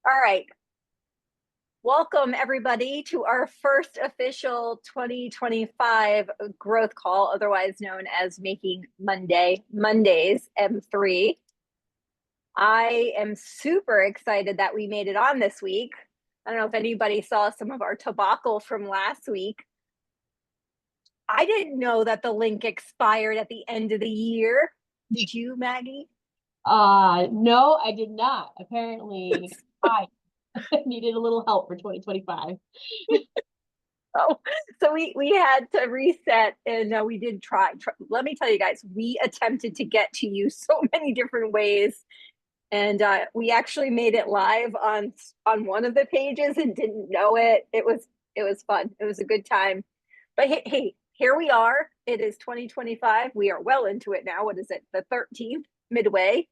All right. Welcome, everybody, to our first official 2025 growth call, otherwise known as Making Mondays M3. I am super excited that we made it on this week. I don't know if anybody saw some of our tobacco from last week. I didn't know that the link expired at the end of the year. Did you, Maggie? No, I did not. Apparently, I needed a little help for 2025. Oh, so we had to reset, and we did try. Let me tell you guys, we attempted to get to you so many different ways, and we actually made it live on one of the pages and didn't know it. It was fun. It was a good time. But hey, here we are. It is 2025. We are well into it now. What is it? The 13th, midway,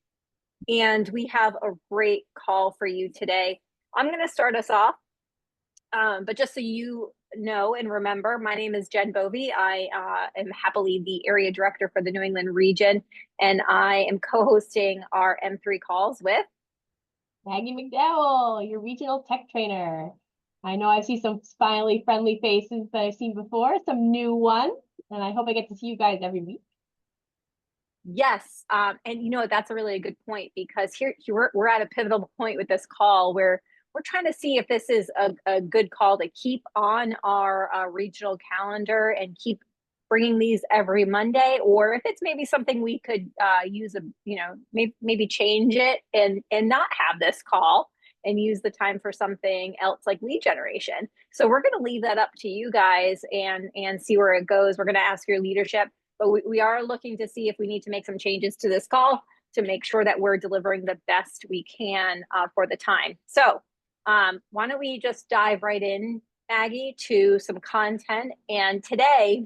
and we have a great call for you today. I'm going to start us off. But just so you know and remember, my name is Jen Bovey. I am happily the area director for the New England region, and I am co-hosting our M3 calls with Maggie McDowell, your regional tech trainer. I know I see some smiley, friendly faces that I've seen before, some new ones, and I hope I get to see you guys every week. yes. And you know, that's a really good point because here we're at a pivotal point with this call where we're trying to see if this is a good call to keep on our regional calendar and keep bringing these every Monday, or if it's maybe something we could use maybe change it and not have this call and use the time for something else like lead generation. So we're going to leave that up to you guys and see where it goes. We're going to ask your leadership, but we are looking to see if we need to make some changes to this call to make sure that we're delivering the best we can for the time. So why don't we just dive right in, Maggie, to some content. And today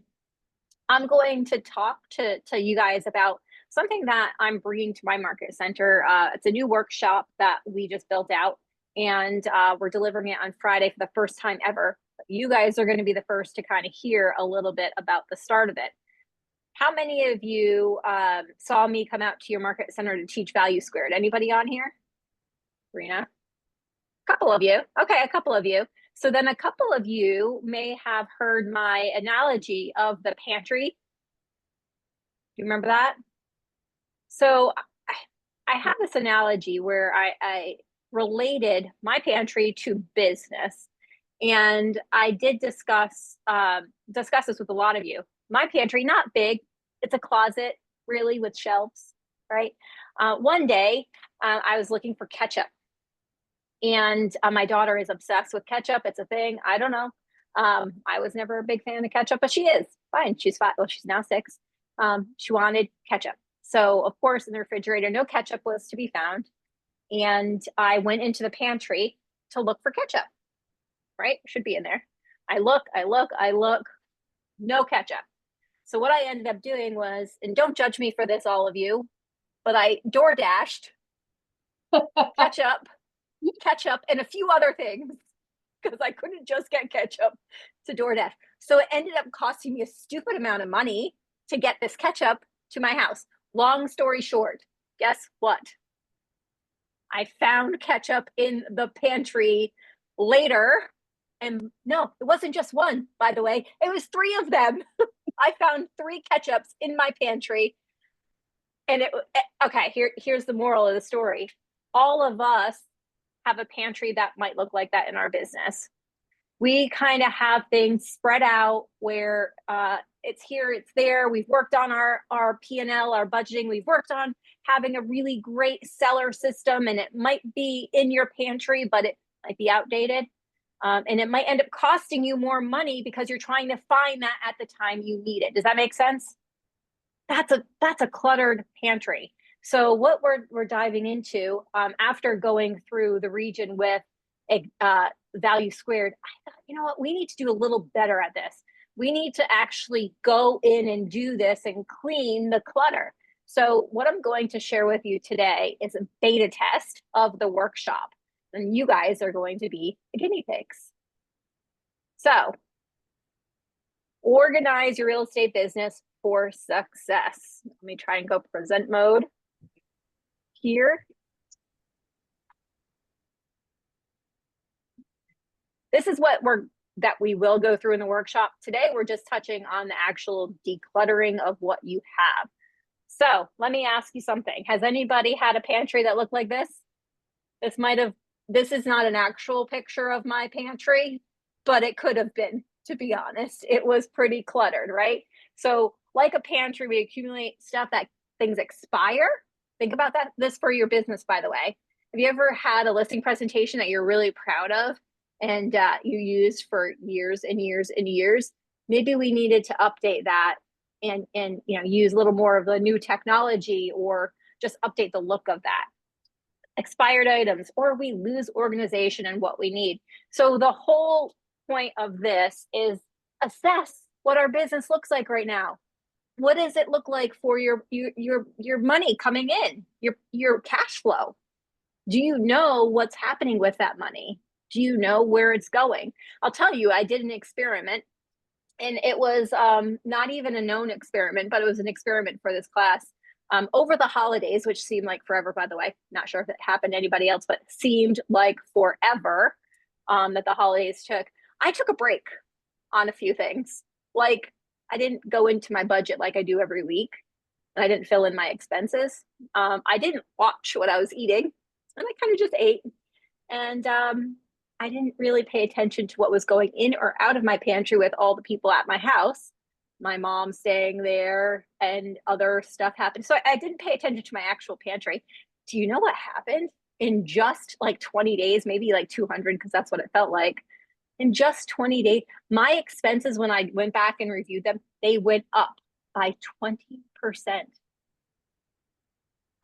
I'm going to talk to you guys about something that I'm bringing to my market center. It's a new workshop that we just built out, and we're delivering it on Friday for the first time ever. You guys are going to be the first to kind of hear a little bit about the start of it. How many of you saw me come out to your market center to teach Value Squared? Anybody on here? Rena? A couple of you. Okay, a couple of you. So then a couple of you may have heard my analogy of the pantry. Do you remember that? So I have this analogy where I related my pantry to business, and I did discuss this with a lot of you. My pantry, not big, it's a closet really with shelves, right? One day, I was looking for ketchup, and my daughter is obsessed with ketchup. It's a thing. I don't know. I was never a big fan of ketchup, but she is fine. She's fine. Well, she's now 6. She wanted ketchup. So, of course, in the refrigerator, no ketchup was to be found. And I went into the pantry to look for ketchup, right? Should be in there. I look, no ketchup. So, what I ended up doing was, and don't judge me for this, all of you, but I door dashed ketchup, and a few other things because I couldn't just get ketchup to DoorDash. So it ended up costing me a stupid amount of money to get this ketchup to my house. Long story short, guess what? I found ketchup in the pantry later. And no, it wasn't just one, by the way. It was 3 of them. I found 3 ketchups in my pantry. And okay, here's the moral of the story. All of us have a pantry that might look like that in our business. We kind of have things spread out where it's here, it's there. We've worked on our P&L, our budgeting. We've worked on having a really great seller system, and it might be in your pantry, but it might be outdated. And it might end up costing you more money because you're trying to find that at the time you need it. Does that make sense? That's a cluttered pantry. So what we're diving into after going through the region with Value Squared, I thought, you know what, we need to do a little better at this. We need to actually go in and do this and clean the clutter. So what I'm going to share with you today is a beta test of the workshop, and you guys are going to be the guinea pigs. So organize your real estate business for success. Let me try and go present mode here. this is what we will go through in the workshop. Today, we're just touching on the actual decluttering of what you have. So let me ask you something. Has anybody had a pantry that looked like this? This is not an actual picture of my pantry, but it could have been, to be honest. It was pretty cluttered, right? So like a pantry, we accumulate stuff that things expire. Think about that. This for your business, by the way. Have you ever had a listing presentation that you're really proud of and you used for years and years and years? Maybe we needed to update that and use a little more of the new technology, or just update the look of that. Expired items, or we lose organization and what we need. So the whole point of this is assess what our business looks like right now. What does it look like for your money coming in, your cash flow? Do you know what's happening with that money? Do you know where it's going? I'll tell you, I did an experiment, and it was not even a known experiment, but it was an experiment for this class. Over the holidays, which seemed like forever, by the way, not sure if it happened to anybody else, but seemed like forever that the holidays took. I took a break on a few things. Like, I didn't go into my budget like I do every week, and I didn't fill in my expenses. I didn't watch what I was eating, and I kind of just ate. And I didn't really pay attention to what was going in or out of my pantry with all the people at my house, my mom staying there and other stuff happened. So I didn't pay attention to my actual pantry. Do you know what happened in just like 20 days, maybe like 200, because that's what it felt like. In just 20 days, my expenses, when I went back and reviewed them, they went up by 20%.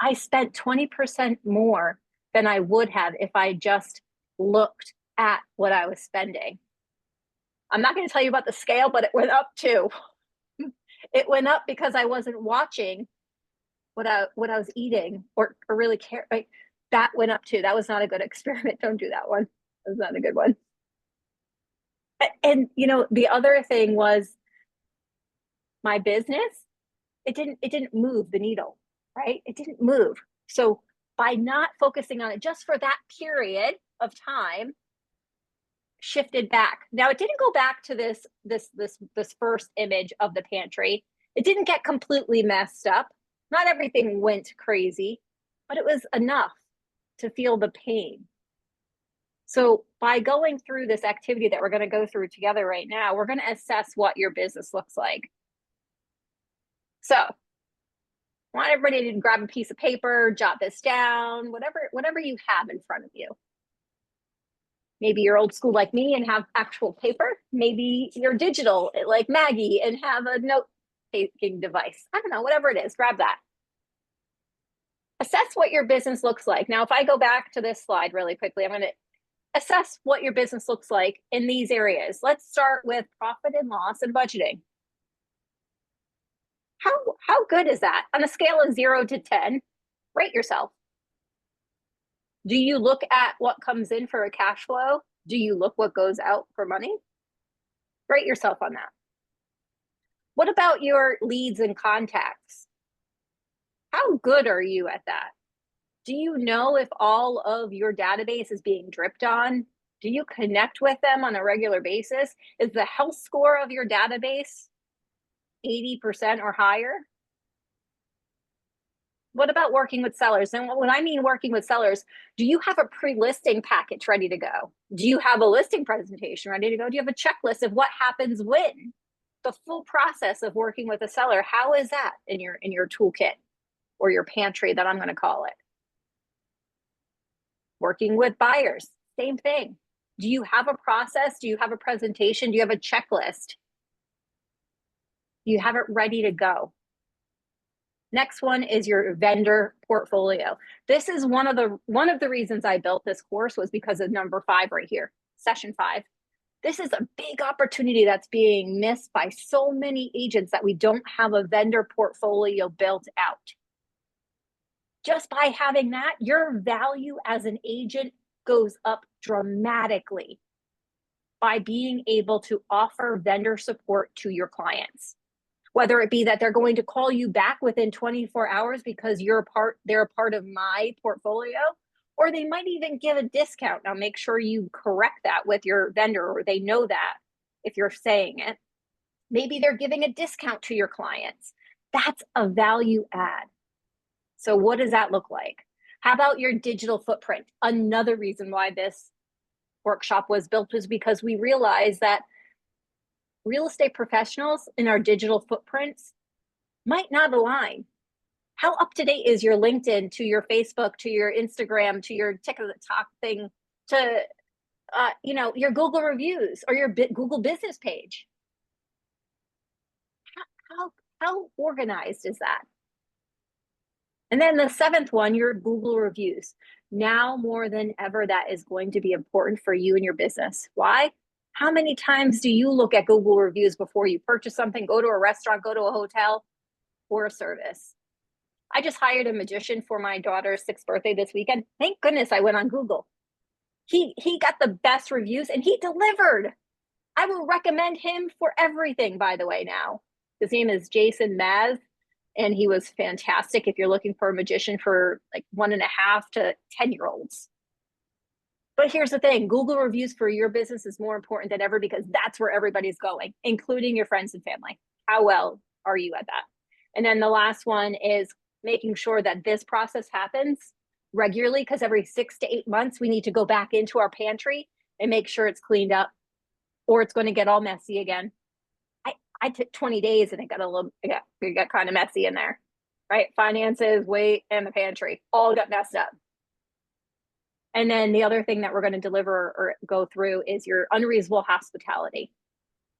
I spent 20% more than I would have if I just looked at what I was spending. I'm not going to tell you about the scale, but it went up too. It went up because I wasn't watching what I was eating or really care. Right? That went up too. That was not a good experiment. Don't do that one. That was not a good one. And the other thing was my business. It didn't move the needle, right? It didn't move. So by not focusing on it just for that period of time, shifted back. Now it didn't go back to this first image of the pantry. It didn't get completely messed up. Not everything went crazy, but it was enough to feel the pain. So by going through this activity that we're going to go through together right now, we're going to assess what your business looks like. So I want everybody to grab a piece of paper, jot this down, whatever you have in front of you. Maybe you're old school like me and have actual paper. Maybe you're digital like Maggie and have a note-taking device. I don't know, whatever it is, grab that. Assess what your business looks like. Now, if I go back to this slide really quickly, I'm going to assess what your business looks like in these areas. Let's start with profit and loss and budgeting. How good is that? On a scale of 0 to 10, rate yourself. Do you look at what comes in for a cash flow? Do you look what goes out for money? Rate yourself on that. What about your leads and contacts? How good are you at that? Do you know if all of your database is being dripped on? Do you connect with them on a regular basis? Is the health score of your database 80% or higher? What about working with sellers? And when I mean working with sellers, do you have a pre-listing package ready to go? Do you have a listing presentation ready to go? Do you have a checklist of what happens when? The full process of working with a seller, how is that in your toolkit or your pantry that I'm going to call it? Working with buyers, same thing. Do you have a process? Do you have a presentation? Do you have a checklist? Do you have it ready to go? Next one is your vendor portfolio. This is one of the reasons I built this course was because of number 5 right here, session 5. This is a big opportunity that's being missed by so many agents that we don't have a vendor portfolio built out. Just by having that, your value as an agent goes up dramatically by being able to offer vendor support to your clients. Whether it be that they're going to call you back within 24 hours because they're a part of my portfolio, Or they might even give a discount. Now make sure you correct that with your vendor, or they know that if you're saying it. Maybe they're giving a discount to your clients. That's a value add. So what does that look like? How about your digital footprint? Another reason why this workshop was built was because we realized that real estate professionals in our digital footprints might not align. How up to date is your LinkedIn to your Facebook to your Instagram to your TikTok thing to your Google reviews or your Google business page? How organized is that? And then the seventh one, your Google reviews. Now more than ever, that is going to be important for you and your business. Why? How many times do you look at Google reviews before you purchase something, go to a restaurant, go to a hotel, or a service? I just hired a magician for my daughter's 6th birthday this weekend. Thank goodness I went on Google. He got the best reviews and he delivered. I will recommend him for everything, by the way, now. His name is Jason Maz, and he was fantastic if you're looking for a magician for like 1.5 to 10-year-olds. But here's the thing, Google reviews for your business is more important than ever because that's where everybody's going, including your friends and family. How well are you at that? And then the last one is making sure that this process happens regularly, because every 6 to 8 months, we need to go back into our pantry and make sure it's cleaned up, or it's going to get all messy again. I took 20 days and it got kind of messy in there, right? Finances, weight, and the pantry all got messed up. And then the other thing that we're going to deliver or go through is your unreasonable hospitality.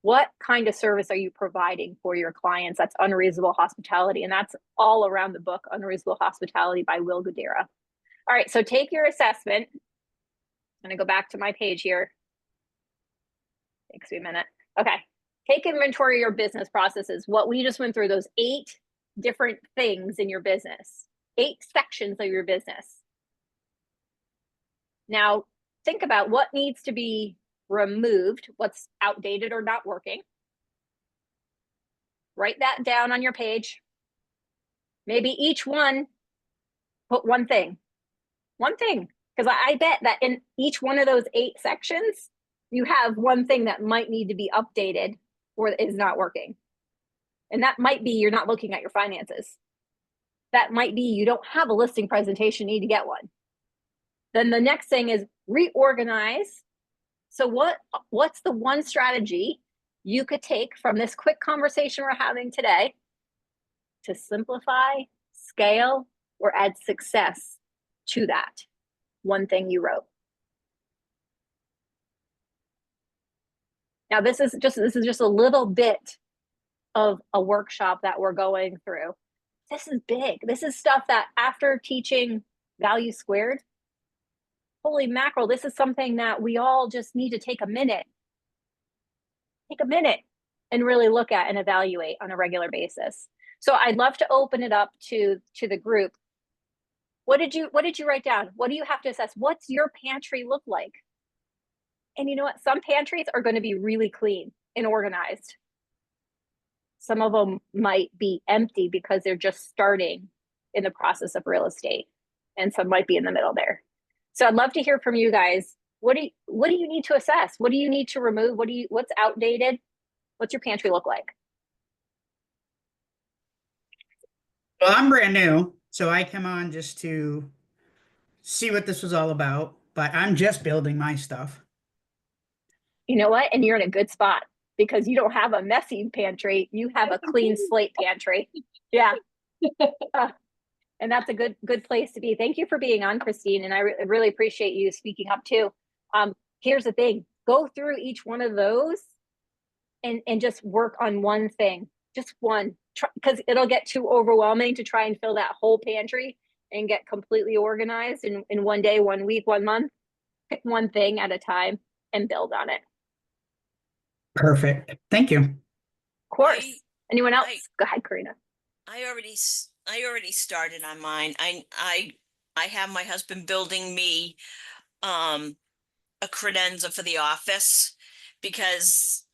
What kind of service are you providing for your clients? That's unreasonable hospitality. And that's all around the book, Unreasonable Hospitality by Will Guidara. All right, so take your assessment. I'm going to go back to my page here. Takes me a minute. Okay. Take inventory of your business processes. What we just went through, those 8 different things in your business, 8 sections of your business. Now, think about what needs to be removed, what's outdated or not working. Write that down on your page. Maybe each one, put one thing, because I bet that in each one of those 8 sections, you have one thing that might need to be updated or is not working. And that might be you're not looking at your finances. That might be you don't have a listing presentation, you need to get one. Then the next thing is reorganize. So what's the one strategy you could take from this quick conversation we're having today to simplify, scale, or add success to that one thing you wrote? Now, this is just a little bit of a workshop that we're going through. This is big. This is stuff that after teaching Value Squared, holy mackerel, this is something that we all just need to take a minute and really look at and evaluate on a regular basis. So I'd love to open it up to the group. What did you write down? What do you have to assess? What's your pantry look like? And you know what? Some pantries are going to be really clean and organized. Some of them might be empty because they're just starting in the process of real estate, and some might be in the middle there. So I'd love to hear from you guys. What do you need to assess? What do you need to remove? What's outdated? What's your pantry look like? Well, I'm brand new, so I come on just to see what this was all about, but I'm just building my stuff. You know what? And you're in a good spot because you don't have a messy pantry. You have a clean slate pantry. Yeah. And that's a good place to be. Thank you for being on, Christine. And I really appreciate you speaking up too. Here's the thing, go through each one of those and just work on one thing, just one, because it'll get too overwhelming to try and fill that whole pantry and get completely organized in one day, 1 week, 1 month. Pick one thing at a time and build on it. Perfect. Thank you. Of course. Anyone else? Go ahead, Karina. I already started on mine. I have my husband building me a credenza for the office because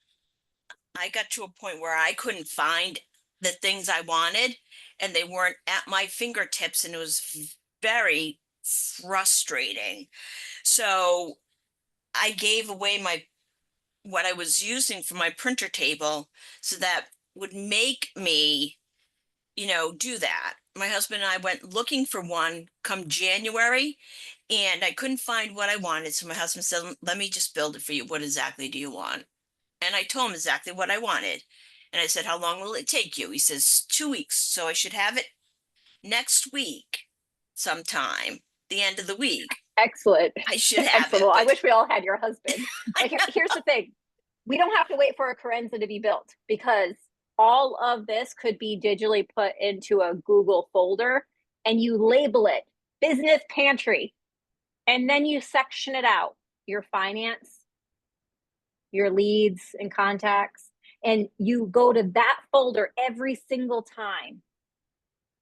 I got to a point where I couldn't find the things I wanted and they weren't at my fingertips, and it was very frustrating. So I gave away what I was using for my printer table, so that would make me, do that. My husband and I went looking for one come January, and I couldn't find what I wanted. So my husband said, let me just build it for you. What exactly do you want? And I told him exactly what I wanted. And I said, how long will it take you? He says, 2 weeks. So I should have it next week sometime, the end of the week. Excellent. I should have Excellent. it. Well, I But wish we all had your husband. I But here's the thing. We don't have to wait for a Carenza to be built, because all of this could be digitally put into a Google folder, and you label it business pantry, and then you section it out, your finance, your leads and contacts, and you go to that folder every single time,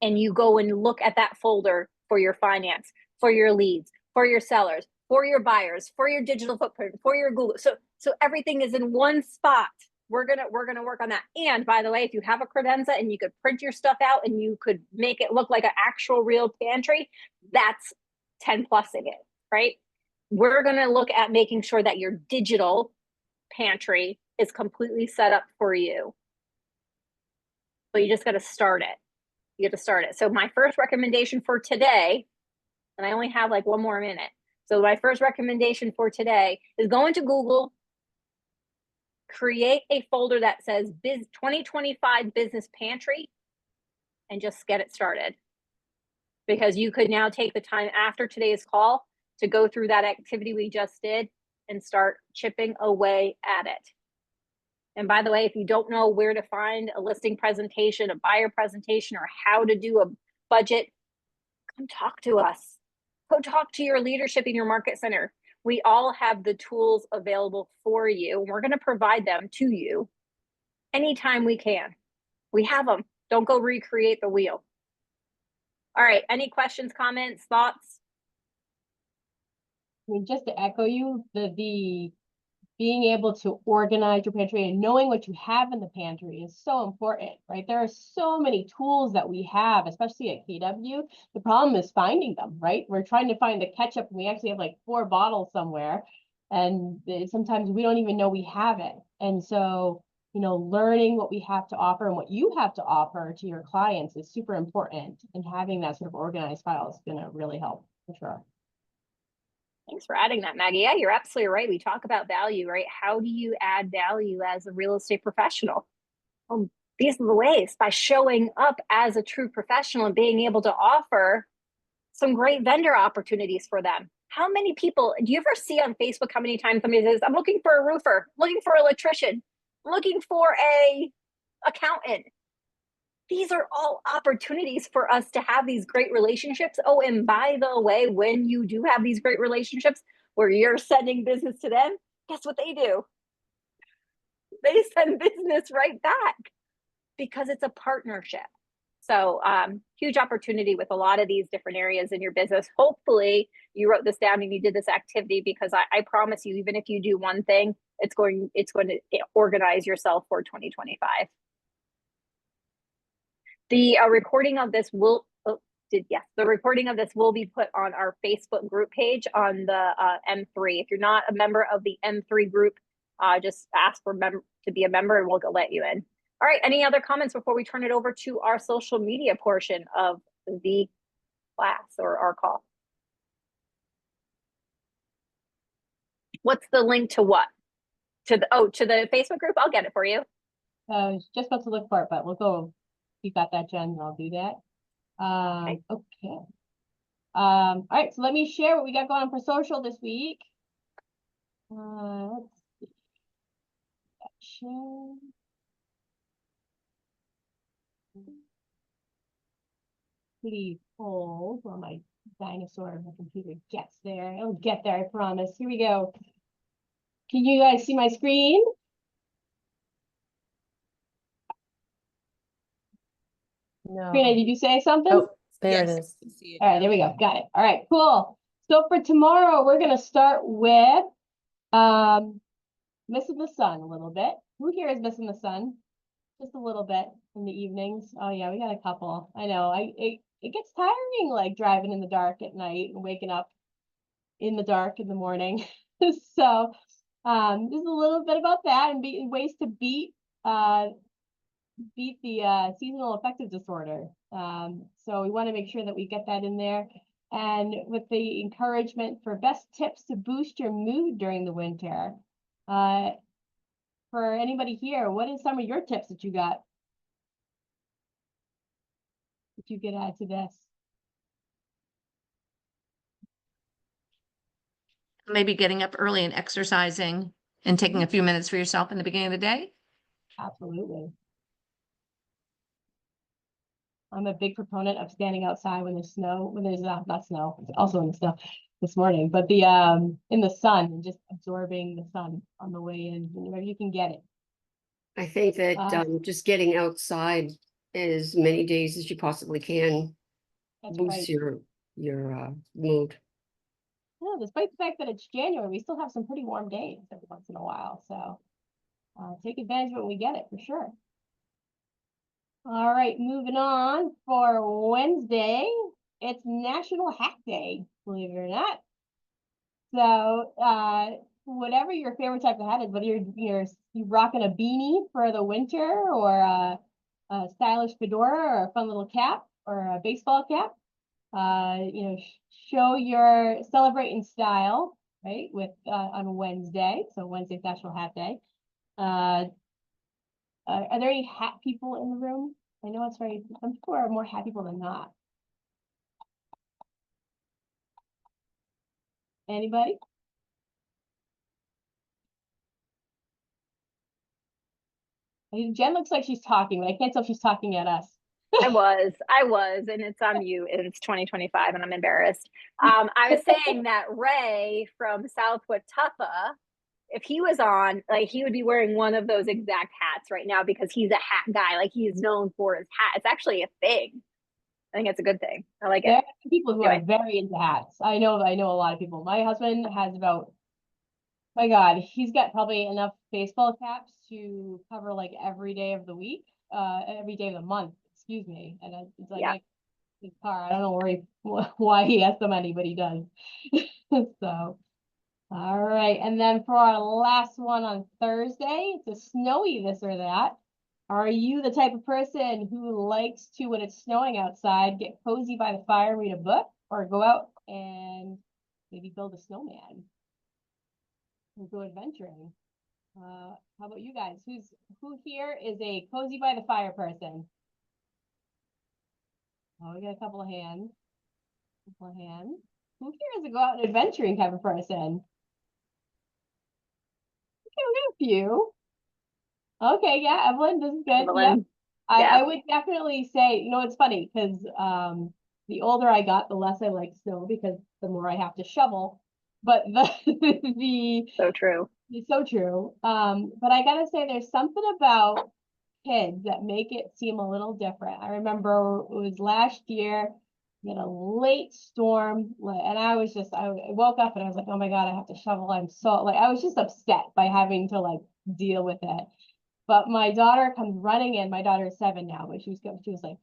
and you go and look at that folder for your finance, for your leads, for your sellers, for your buyers, for your digital footprint, for your Google. So everything is in one spot. We're gonna work on that. And by the way, if you have a credenza and you could print your stuff out and you could make it look like an actual real pantry, that's 10 plusing it, right? We're gonna look at making sure that your digital pantry is completely set up for you. But you just got to start it. You have to start it. So my first recommendation for today, and I only have like 1 more minute. So my first recommendation for today is go into Google, create a folder that says 2025 Business Pantry, and just get it started. Because you could now take the time after today's call to go through that activity we just did and start chipping away at it. And by the way, if you don't know where to find a listing presentation, a buyer presentation, or how to do a budget, come talk to us. Go talk to your leadership in your market center. We all have the tools available for you, and we're going to provide them to you anytime we can. We have them. Don't go recreate the wheel. All right. Any questions, comments, thoughts? I mean, just to echo you, the being able to organize your pantry and knowing what you have in the pantry is so important, right? There are so many tools that we have, especially at KW. The problem is finding them, right? We're trying to find the ketchup, and we actually have like 4 bottles somewhere, and sometimes we don't even know we have it. And so, learning what we have to offer and what you have to offer to your clients is super important, and having that sort of organized file is going to really help for sure. Thanks for adding that, Maggie. Yeah, you're absolutely right. We talk about value, right? How do you add value as a real estate professional? These are the ways, by showing up as a true professional and being able to offer some great vendor opportunities for them. How many people do you ever see on Facebook how many times somebody says, I'm looking for a roofer, looking for an electrician, looking for a accountant? These are all opportunities for us to have these great relationships. Oh, and by the way, when you do have these great relationships where you're sending business to them, guess what they do? They send business right back, because it's a partnership. So huge opportunity with a lot of these different areas in your business. Hopefully you wrote this down and you did this activity, because I promise you, even if you do one thing, it's going to organize yourself for 2025. The recording of this will the recording of this will be put on our Facebook group page on the M3. If you're not a member of the M3 group, just ask for to be a member and we'll let you in. All right, any other comments before we turn it over to our social media portion of the class or our call? What's the link to what? To the Facebook group? I'll get it for you. I was just about to look for it, but we'll go. You got that, Jen? I'll do that. Okay. All right, so let me share what we got going on for social this week. Let's see. Share. Please hold while my dinosaur computer gets there. It'll get there, I promise. Here we go. Can you guys see my screen? No. Trina, did you say something? Oh, there it Yes. is. All right, there we go. Got it. All right, cool. So for tomorrow, we're going to start with missing the sun a little bit. Who here is missing the sun? just a little bit in the evenings. Oh yeah, we got a couple. I know. It gets tiring like driving in the dark at night and waking up in the dark in the morning. So just a little bit about that and ways to beat the seasonal affective disorder. So we want to make sure that we get that in there. And with the encouragement for best tips to boost your mood during the winter. For anybody here, what is some of your tips that you got? That you could add to this? Maybe getting up early and exercising and taking a few minutes for yourself in the beginning of the day. Absolutely. I'm a big proponent of standing outside when there's snow, when there's not snow, it's also in the snow this morning, but the in the sun and just absorbing the sun on the way in, whenever you can get it. I think that just getting outside as many days as you possibly can That's right. boosts your mood. Yeah, despite the fact that it's January, we still have some pretty warm days every once in a while, so take advantage of it when we get it, for sure. All right, moving on for Wednesday, it's National Hat Day, believe it or not. So, whatever your favorite type of hat is, whether you're rocking a beanie for the winter or a stylish fedora or a fun little cap or a baseball cap, show your celebrating style, right? With on Wednesday, so Wednesday's National Hat Day. Are there any hat people in the room? I know some people are more hat people than not. Anybody? Jen looks like she's talking, but I can't tell if she's talking at us. I was, and it's on mute, and it's 2025, and I'm embarrassed. I was saying that Ray from Southwood Tuffa, if he was on, like, he would be wearing one of those exact hats right now because he's a hat guy. Like, he is known for his hat. It's actually a thing. I think it's a good thing. I like There it. are people who are very into hats. I know a lot of people. My husband has about, my God, he's got probably enough baseball caps to cover like every day of the week, every day of the month, excuse me. And it's like, Yeah. his car, I don't know why he has so many, but he does. So, all right. And then for our last one on Thursday, it's a snowy this or that. Are you the type of person who likes to, when it's snowing outside, get cozy by the fire, read a book, or go out and maybe build a snowman or go adventuring? How about you guys? Who here is a cozy by the fire person? Oh, we got a couple of hands. Who here is a go out and adventuring type of person? Okay, we got a few. Okay, yeah, Evelyn, this is good. Yep. Evelyn, I yeah. would definitely say, it's funny because the older I got, the less I like snow because the more I have to shovel. But So true. it's so true. But I gotta say there's something about kids that make it seem a little different. I remember it was last year, we had a late storm, and I woke up and I was like, oh my God, I have to shovel. I was just upset by having to like deal with it. But my daughter comes running in. My daughter is 7 now, but she was like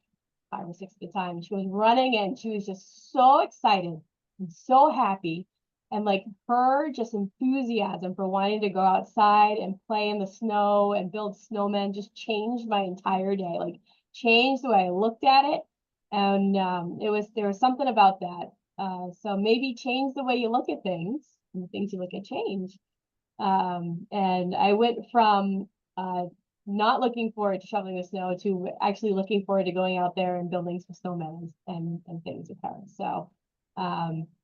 5 or 6 at the time. She was running in. She was just so excited and so happy. And like her just enthusiasm for wanting to go outside and play in the snow and build snowmen just changed my entire day, like changed the way I looked at it. And there was something about that. So maybe change the way you look at things and the things you look at change. And I went from not looking forward to shoveling the snow to actually looking forward to going out there and building some snowmen and things with her. So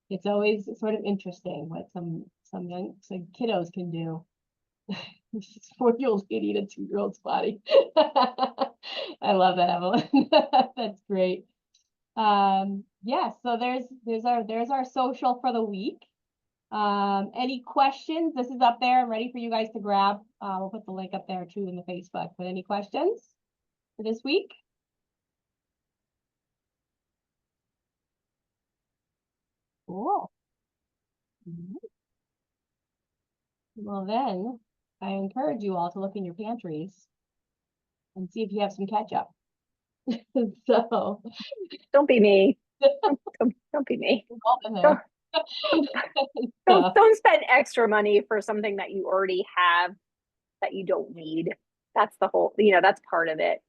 it's always sort of interesting what some kiddos can do. 4-year-old can eat a 2-year-old's body. I love that, Evelyn. That's great. Yeah, so there's our social for the week. Any questions? This is up there. I'm ready for you guys to grab. We'll put the link up there too in the Facebook. But any questions for this week? Cool. Well, then I encourage you all to look in your pantries and see if you have some catch up. So. Don't be me. Don't be me. we've all been there. Don't spend extra money for something that you already have that you don't need. That's the whole, that's part of it.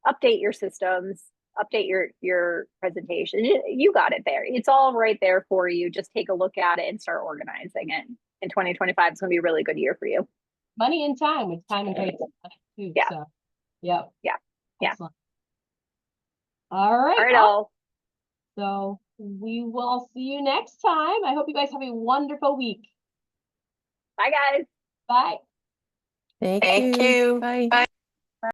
Update your systems, update your presentation. You got it there. It's all right there for you. Just take a look at it and start organizing it. In 2025, it's going to be a really good year for you. Money and time, with time and great too. Yeah. So, yep. Yeah. Excellent. All right. All right, awesome. all. So we will see you next time. I hope you guys have a wonderful week. Bye, guys. Bye. Thank you. Bye.